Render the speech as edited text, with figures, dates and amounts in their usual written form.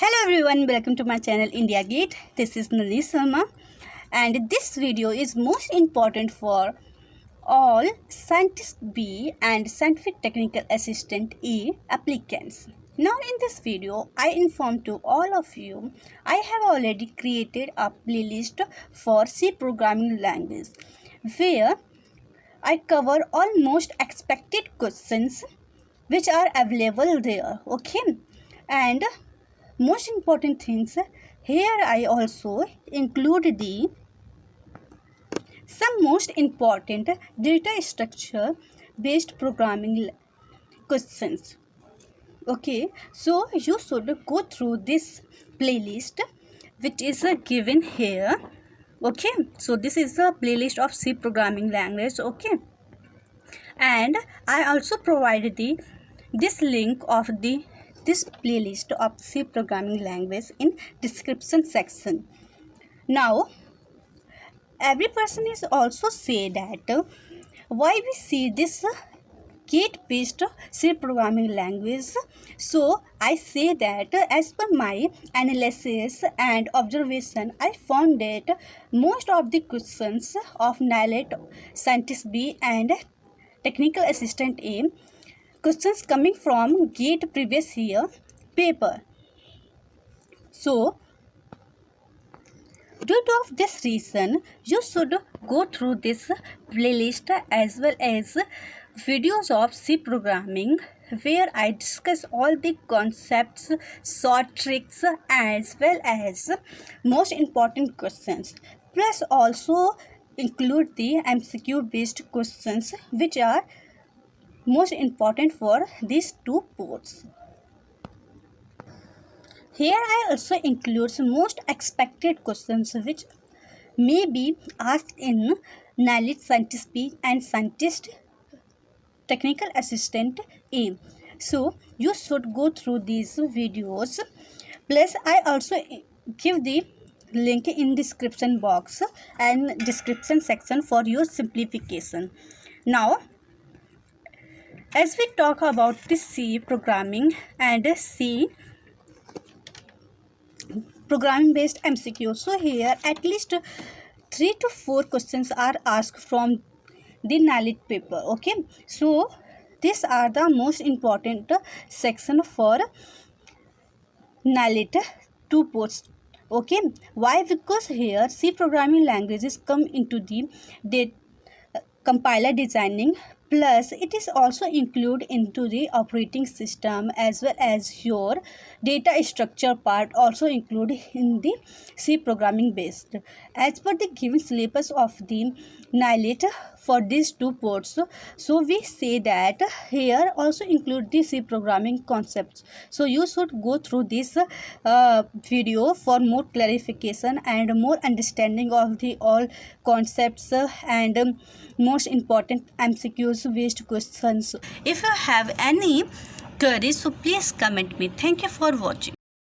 Hello everyone, welcome to my channel India Gate. This is Nandani Sharma and this video is most important for all Scientist B and Scientific Technical Assistant E applicants. Now in this video, I inform to all of you, I have already created a playlist for C programming language where I cover almost expected questions which are available there, okay? And most important things, here I also include the some most important data structure based programming questions. Okay, so you should go through this playlist which is given here. Okay, so this is a playlist of C programming language. Okay, and I also provided this link of this playlist of C programming language in description section. Now every person is also say that why we see this gate based C programming language. So I say that as per my analysis and observation, I found that most of the questions of NIELIT, Scientist B and Technical Assistant A, questions coming from GATE previous year paper. So due to this reason, you should go through this playlist as well as videos of C programming where I discuss all the concepts, short tricks as well as most important questions. Plus also include the MCQ based questions which are most important for these two ports. Here I also include most expected questions which may be asked in NIELIT Scientist B and Scientist Technical Assistant A. So you should go through these videos. Plus I also give the link in description box and description section for your simplification. Now as we talk about this C programming and C programming based MCQ, so here at least 3 to 4 questions are asked from the NIELIT paper. Okay, so these are the most important section for NIELIT 2 ports. Okay, why? Because here C programming languages come into the compiler designing, plus it is also included into the operating system as well as your data structure part also included in the C programming based as per the given syllabus of the NIELIT for these two ports. So we say that here also include the C programming concepts. So you should go through this video for more clarification and more understanding of the all concepts and most important MCQs based questions. If you have any queries, so please comment me. Thank you for watching.